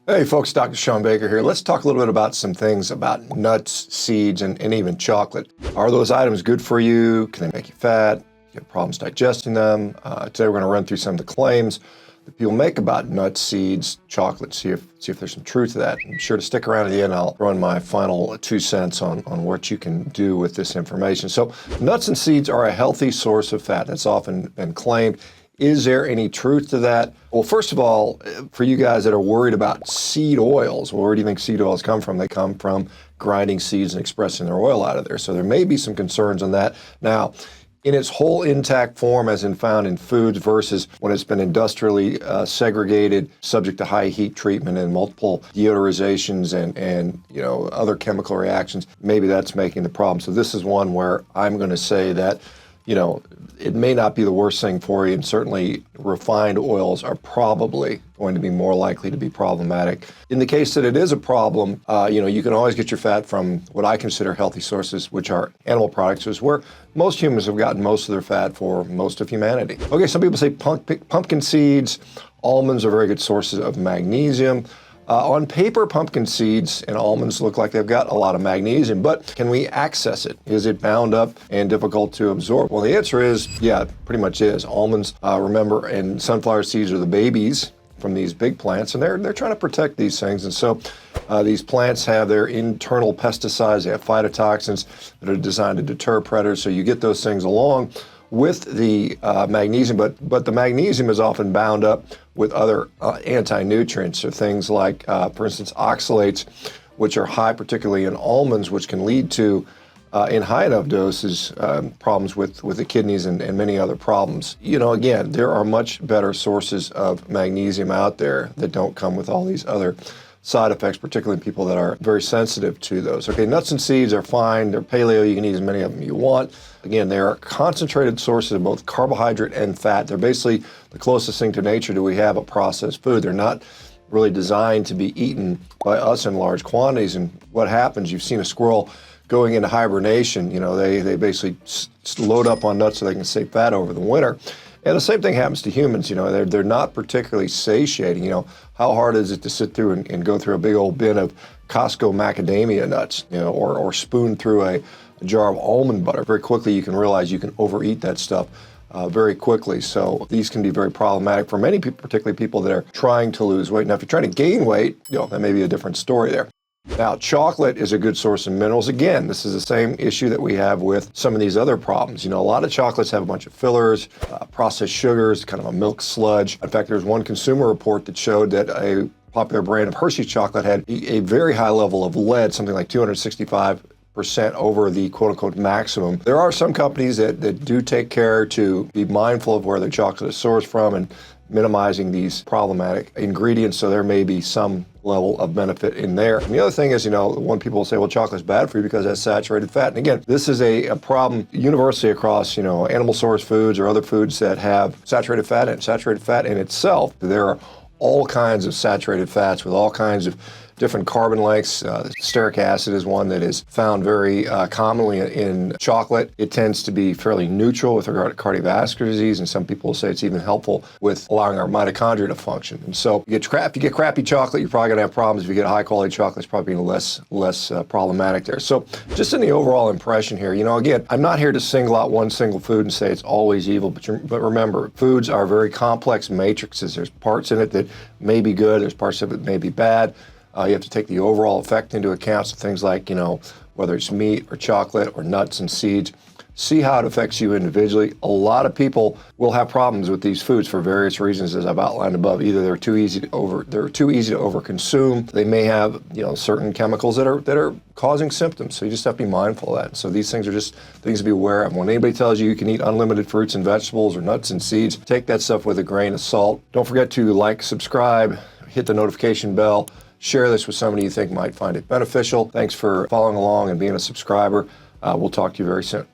Hey folks, Dr. Shawn Baker here. Let's talk a little bit about some things about nuts, seeds, and even chocolate. Are those items good for you? Can they make you fat? You have problems digesting them? Today we're going to run through some of the claims that people make about nuts, seeds, chocolate, see if there's some truth to that. Be sure to stick around at the end. I'll run my final 2 cents on what you can do with this information. So nuts and seeds are a healthy source of fat. That's often been claimed. Is there any truth to that? Well, first of all, for you guys that are worried about seed oils, well, where do you think seed oils come from? They come from grinding seeds and expressing their oil out of there. So there may be some concerns on that. Now, in its whole intact form, as in found in foods versus when it's been industrially segregated, subject to high heat treatment and multiple deodorizations and other chemical reactions, maybe that's making the problem. So this is one where I'm going to say that it may not be the worst thing for you, and certainly refined oils are probably going to be more likely to be problematic. In the case that it is a problem, you can always get your fat from what I consider healthy sources, which are animal products, is where most humans have gotten most of their fat for most of humanity. Okay, some people say pumpkin seeds, almonds are very good sources of magnesium. On paper, pumpkin seeds and almonds look like they've got a lot of magnesium, but can we access it? Is it bound up and difficult to absorb? Well, the answer is, yeah, it pretty much is. Almonds, remember, and sunflower seeds are the babies from these big plants, and they're trying to protect these things. And so these plants have their internal pesticides, they have phytotoxins that are designed to deter predators, so you get those things along with the magnesium, but the magnesium is often bound up with other anti-nutrients, so things like, for instance, oxalates, which are high, particularly in almonds, which can lead to, in high enough doses, problems with the kidneys and many other problems. Again, there are much better sources of magnesium out there that don't come with all these other side effects, particularly in people that are very sensitive to those. Okay, nuts and seeds are fine. They're paleo. You can eat as many of them you want. Again, they are concentrated sources of both carbohydrate and fat. They're basically the closest thing to nature do we have a processed food. They're not really designed to be eaten by us in large quantities. And what happens, you've seen a squirrel going into hibernation. They basically load up on nuts so they can save fat over the winter. And the same thing happens to humans. They're not particularly satiating. How hard is it to sit through and go through a big old bin of Costco macadamia nuts, or spoon through a jar of almond butter? Very quickly, you can realize you can overeat that stuff very quickly. So these can be very problematic for many people, particularly people that are trying to lose weight. Now, if you're trying to gain weight, that may be a different story there. Now, chocolate is a good source of minerals. Again, this is the same issue that we have with some of these other problems. A lot of chocolates have a bunch of fillers, processed sugars, kind of a milk sludge. In fact, there's one consumer report that showed that a popular brand of Hershey's chocolate had a very high level of lead, something like 265% over the quote-unquote maximum. There are some companies that do take care to be mindful of where their chocolate is sourced from and minimizing these problematic ingredients, so there may be some level of benefit in there. And the other thing is, when people will say, well, chocolate's bad for you because it has saturated fat. And again, this is a problem universally across, animal source foods or other foods that have saturated fat in it. Saturated fat in itself, there are all kinds of saturated fats with all kinds of different carbon lengths. Stearic acid is one that is found very commonly in chocolate. It tends to be fairly neutral with regard to cardiovascular disease, and some people will say it's even helpful with allowing our mitochondria to function. And so if you get crappy chocolate, you're probably going to have problems. If you get high quality chocolate, it's probably less problematic there. So just in the overall impression here, again, I'm not here to single out one single food and say it's always evil, but remember, foods are very complex matrices. There's parts in it that may be good, there's parts of it that may be bad. You have to take the overall effect into account, so things like, whether it's meat or chocolate or nuts and seeds, see how it affects you individually. A lot of people will have problems with these foods for various reasons, as I've outlined above. Either they're too easy to overconsume. They may have, certain chemicals that are causing symptoms. So you just have to be mindful of that. So these things are just things to be aware of. When anybody tells you you can eat unlimited fruits and vegetables or nuts and seeds, take that stuff with a grain of salt. Don't forget to like, subscribe, hit the notification bell. Share this with somebody you think might find it beneficial. Thanks for following along and being a subscriber. We'll talk to you very soon.